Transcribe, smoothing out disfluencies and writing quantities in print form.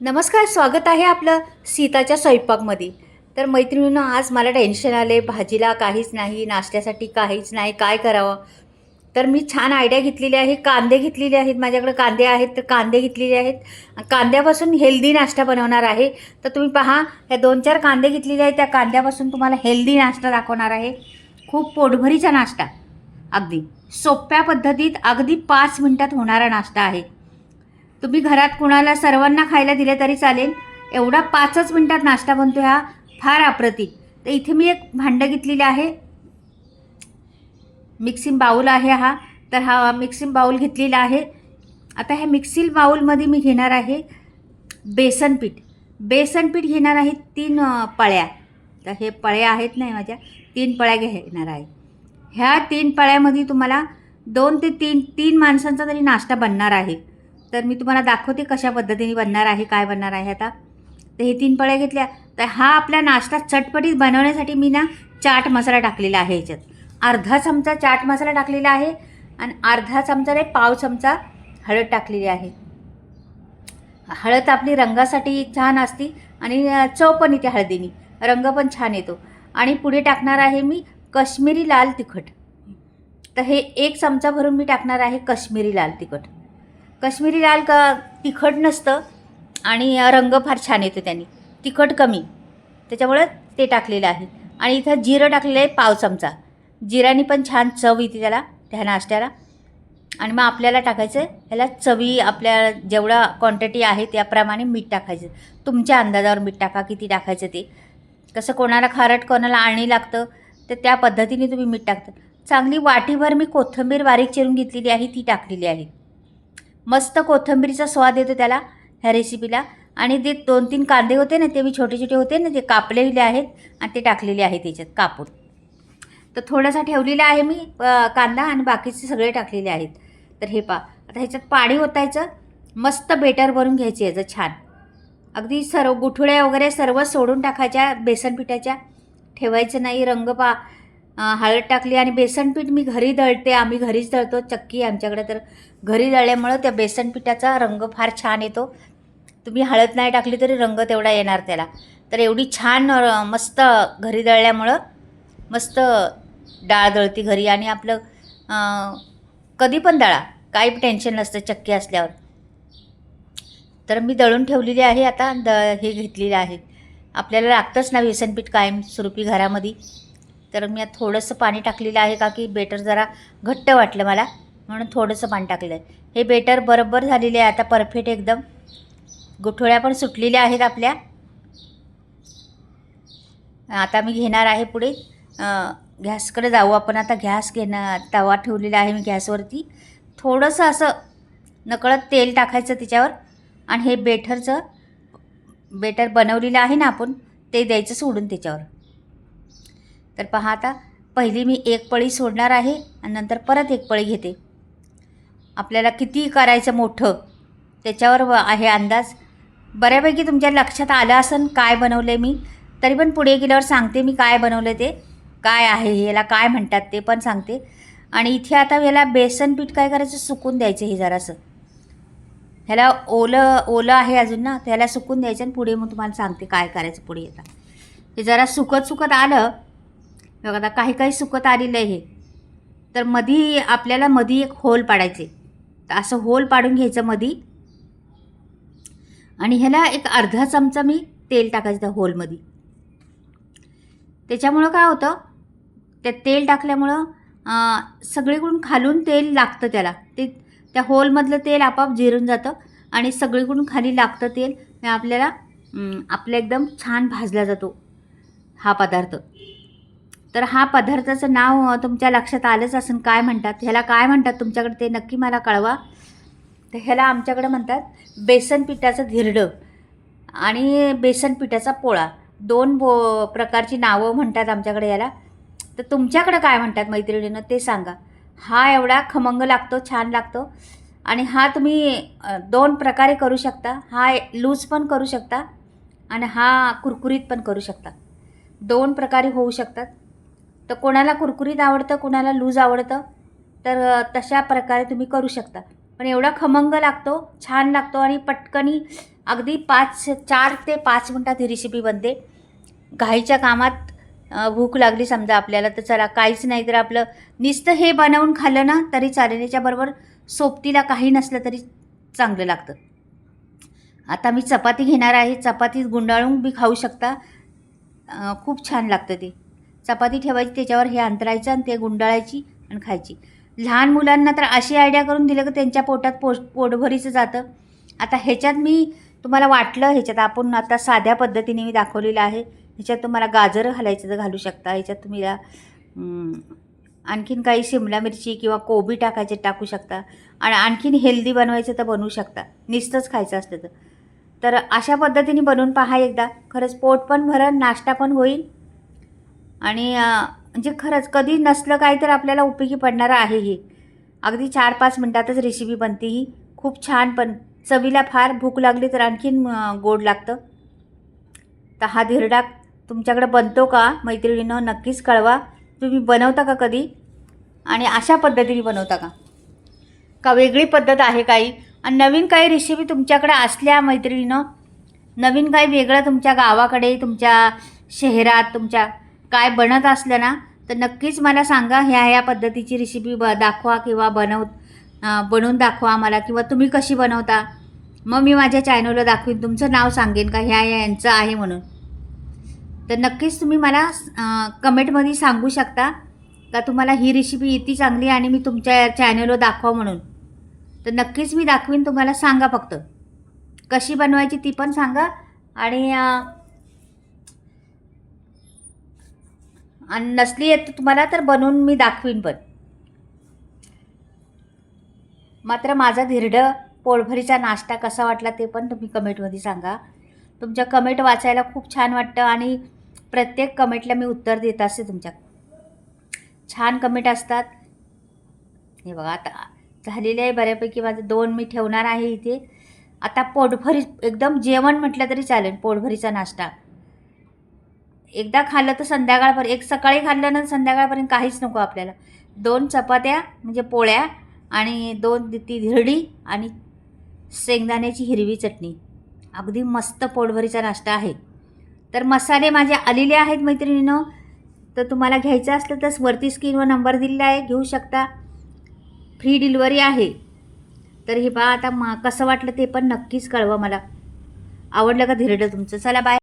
नमस्कार, स्वागत आहे आपलं सीताच्या स्वयंपाकमध्ये. तर मैत्रिणींनो, आज मला टेन्शन आले. भाजीला काहीच नाही, नाश्त्यासाठी काहीच नाही, काय करावं? तर मी छान आयडिया घेतलेली आहे. कांदे घेतलेले आहेत, माझ्याकडे कांदे आहेत, तर कांदे घेतलेले आहेत. कांद्यापासून हेल्दी नाश्ता बनवणार आहे. तर तुम्ही पहा, ह्या 2-4 कांदे घेतलेले आहेत, त्या कांद्यापासून तुम्हाला हेल्दी नाश्ता दाखवणार आहे. खूप पोटभरीचा नाश्ता, अगदी सोप्या पद्धतीत, अगदी 5 मिनिटात होणारा नाश्ता आहे. तुम्ही घरात कुणाला सर्वांना खायला दिले तरी चालेल, एवढा 5च मिनिटात नाश्ता बनतो हा, फार अप्रतिम. तर इथे मी एक भांडं घेतलेलं आहे, मिक्सिंग बाऊल आहे हा. तर हा मिक्सिंग बाऊल घेतलेला आहे. आता ह्या मिक्सिंग बाऊलमध्ये मी घेणार आहे बेसन पीठ. बेसन पीठ घेणार आहे 3 पळ्या. तर हे पळ्या आहेत नाही माझ्या, 3 पळ्या घेणार आहे. ह्या 3 पळ्यामध्ये तुम्हाला 2 ते 3 माणसांचा तरी नाश्ता बनणार आहे. तर मी तुम्हाला दाखवते कशा पद्धतीने बनणार आहे, काय बनणार आहे आता. तर हे 3 पळ्या घेतल्या. तर हा आपला नाश्ता चटपटीत बनवण्यासाठी मी ना चाट मसाला टाकलेला आहे. ह्याच्यात अर्धा चमचा चाट मसाला टाकलेला आहे आणि अर्धा चमचा नाही, पाव चमचा हळद टाकलेली आहे. हळद आपली रंगासाठी छान असते आणि चव पण येते हळदीने, रंग पण छान येतो. आणि पुढे टाकणार आहे मी कश्मीरी लाल तिखट. तर हे 1 चमचा भरून मी टाकणार आहे कश्मीरी लाल तिखट. कश्मीरी लाल तिखट नसतं आणि रंग फार छान येतो त्याने, तिखट कमी, त्याच्यामुळं ते टाकलेलं आहे. आणि इथं जिरं टाकलेलं आहे पाव चमचा. जिऱ्याने पण छान चव येते त्याला, त्या नाश्त्याला. आणि मग आपल्याला टाकायचं ह्याला चवी, आपल्या जेवढा क्वांटिटी आहे त्याप्रमाणे मीठ टाकायचं. तुमच्या अंदाजावर मीठ टाका, किती टाकायचं ते. कसं कोणाला खारट, कोणाला आळणी लागतं, तर त्या पद्धतीने तुम्ही मीठ टाकता. चांगली वाटीभर मी कोथिंबीर बारीक चिरून घेतलेली आहे, ती टाकलेली आहे. मस्त कोथिंबीरीचा स्वाद येतो त्याला, ह्या रेसिपीला. आणि ते 2-3 कांदे होते ना, ते मी छोटे छोटे होते ना, ते कापलेले आहेत आणि ते टाकलेले आहेत त्याच्यात कापून. तर थोडासा ठेवलेला आहे मी कांदा, आणि बाकीचे सगळे टाकलेले आहेत. तर हे आता ह्याच्यात पाणी ओतायचं, मस्त बेटर भरून घ्यायचे याचं छान. अगदी सर्व गुठळ्या वगैरे सर्व सोडून टाकायच्या बेसन पिठाच्या, ठेवायचं नाही. हळद टाकली आणि बेसन पीठ मी घरी दळते, आम्ही घरीच दळतो, चक्की आमच्याकडे. तर घरी दळल्यामुळं त्या बेसन पिठाचा रंग फार छान येतो. तुम्ही हळद नाही टाकली तरी रंग तेवढा येणार त्याला. तर एवढी छान मस्त घरी दळल्यामुळं मस्त डाळ दळती घरी. आणि आपलं कधी पण दळा, काही टेन्शन नसतं चक्की असल्यावर. तर मी दळून ठेवलेली आहे. आता हे घेतलेलं आहे, आपल्याला लागतंच ना बेसनपीठ कायमस्वरूपी घरामध्ये. तर मी आता थोडंसं पाणी टाकलेलं आहे, का की बेटर जरा घट्ट वाटलं मला, म्हणून थोडंसं पाणी टाकलेलं आहे. हे बेटर बरोबर झालेले आहे आता, परफेक्ट एकदम. गुठळ्या पण सुटलेल्या आहेत आपल्या. आता मी घेणार आहे पुढे, गॅसकडे जाऊ आपण आता. तवा ठेवलेला आहे मी गॅसवरती. थोडंसं असं नकळत तेल टाकायचं त्याच्यावर, आणि हे बेटर बनवलेलं आहे ना आपण, ते द्यायचं सोडून त्याच्यावर. तर पहा, आता पहिली मी 1 पळी सोडणार आहे आणि नंतर परत 1 पळी घेते. आपल्याला किती करायचं मोठं त्याच्यावर आहे अंदाज. बऱ्यापैकी तुमच्या लक्षात आलं असेल काय बनवलं आहे मी, तरी पण पुढे गेल्यावर सांगते मी काय बनवलं ते, काय आहे ह्याला काय म्हणतात ते पण सांगते. आणि इथे आता ह्याला बेसन पीठ काय करायचं, सुकून द्यायचं. हे जरासं ह्याला ओलं आहे अजून ना, त्याला सुकून द्यायचं. आणि पुढे मग तुम्हाला सांगते काय करायचं पुढे. आता हे जरा सुकत आलं बघा, आता काही सुकत आलेलं आहे हे. तर आपल्याला एक होल पाडायचे. तर असं होल पाडून घ्यायचं मधी, आणि ह्याला एक अर्धा चमचा मी तेल टाकायचं त्या होलमध्ये. त्याच्यामुळं काय होतं, त्या तेल टाकल्यामुळं सगळीकडून खालून तेल लागतं त्याला. त्या होलमधलं तेल आपोआप जिरून जातं आणि सगळीकडून खाली लागतं तेल. आपल्याला आपलं एकदम छान भाजला जातो हा पदार्थ. तर हा पदार्थाचं नाव तुमच्या लक्षात आलंच असेल, काय म्हणतात ह्याला, काय म्हणतात तुमच्याकडे ते नक्की मला कळवा. तर ह्याला आमच्याकडे म्हणतात बेसन पिठाचं धिरडं आणि बेसन पिठाचा पोळा. 2 प्रकारची नावं म्हणतात आमच्याकडे याला. तर तुमच्याकडे काय म्हणतात मैत्रिणीनं ते सांगा. हा एवढा खमंग लागतो, छान लागतो. आणि हा तुम्ही 2 प्रकारे करू शकता. हा लूज पण करू शकता आणि हा कुरकुरीत पण करू शकता. 2 प्रकारे होऊ शकतात. तर कोणाला कुरकुरीत आवडतं, कोणाला लूज आवडतं, तर तशा प्रकारे तुम्ही करू शकता. पण एवढा खमंग लागतो, छान लागतो आणि पटकनी अगदी 4 ते 5 मिनटात ही रेसिपी बनते. घाईच्या कामात भूक लागली समजा आपल्याला, तर चला काहीच नाही तर आपलं नुसतं हे बनवून खाल्लं ना तरी चालेल. याच्याबरोबर सोबतीला काही नसलं तरी चांगलं लागतं. आता मी चपाती घेणार आहे. चपाती गुंडाळून बी खाऊ शकता, खूप छान लागतं ते. चपाती ठेवायची, त्याच्यावर हे अंतरायचं आणि ते गुंडाळायची आणि खायची. लहान मुलांना तर अशी आयडिया करून दिलं की त्यांच्या पोटात पोटभरीचं जातं. आता ह्याच्यात मी तुम्हाला वाटलं, ह्याच्यात आपण आता साध्या पद्धतीने मी दाखवलेलं आहे. ह्याच्यात तुम्हाला गाजर घालायचं तर घालू शकता. ह्याच्यात तुम्ही आणखीन काही शिमला मिरची किंवा कोबी टाकू शकता. आणि आणखीन हेल्दी बनवायचं तर बनवू शकता, नुसतंच खायचं असलं तर अशा पद्धतीने बनवून पहा एकदा. खरंच पोट पण भरेल, नाश्ता पण होईल आणि म्हणजे खरंच कधी नसलं काय तर आपल्याला उपयोगी पडणारं आहे हे. अगदी 4-5 मिनटातच रेसिपी बनते ही. खूप छान, पण चवीला फार. भूक लागली तर आणखीन गोड लागतं. तर हा धिरडा तुमच्याकडे बनतो का मैत्रिणींनो, नक्कीच कळवा. तुम्ही बनवता का कधी आणि अशा पद्धतीने बनवता का वेगळी पद्धत आहे काही? आणि नवीन काही रेसिपी तुमच्याकडे असल्या मैत्रिणींनो, नवीन काही वेगळं तुमच्या गावाकडे, तुमच्या शहरात तुमच्या काय बनत असलं ना तर नक्कीच मला सांगा. ह्या पद्धतीची रेसिपी दाखवा किंवा बनवून दाखवा मला, किंवा तुम्ही कशी बनवता. मग मी माझ्या चॅनलला दाखवीन, तुमचं नाव सांगेन का यांचं आहे म्हणून. तर नक्कीच तुम्ही मला कमेंटमध्ये सांगू शकता का तुम्हाला ही रेसिपी येते चांगली आणि मी तुमच्या चॅनलवर दाखवा म्हणून. तर नक्कीच मी दाखवीन तुम्हाला. सांगा फक्त कशी बनवायची ती पण सांगा. आणि नसली येत तुम्हाला तर बनवून मी दाखवीन पण. मात्र माझा धिरडं पोटभरीचा नाश्ता कसा वाटला ते पण तुम्ही कमेंटमध्ये सांगा. तुमच्या कमेंट वाचायला खूप छान वाटतं आणि प्रत्येक कमेंटला मी उत्तर देत असते. तुमच्या छान कमेंट असतात. हे बघा आता झालेले आहे बऱ्यापैकी. माझं 2 मी ठेवणार आहे इथे. आता पोटभरी एकदम जेवण म्हटलं तरी चालेल. पोटभरीचा नाश्ता एकदा खाल्लं तर संध्याकाळपर्यंत, एक सकाळी खाल्लं ना संध्याकाळपर्यंत काहीच नको आपल्याला. 2 चपात्या म्हणजे पोळ्या आणि 2 ती धिरडी आणि शेंगदाण्याची हिरवी चटणी. अगदी मस्त पोटभरीचा नाश्ता आहे. तर मसाले माझे आलेले आहेत मैत्रिणींनो. तर तुम्हाला घ्यायचं असलं तर वरती स्क्रीनवर नंबर दिलेला आहे, घेऊ शकता. फ्री डिलिव्हरी आहे. तर हे पहा आता कसं वाटलं ते पण नक्कीच कळवा मला. आवडलं का धिरडं तुमचं? चला बाय.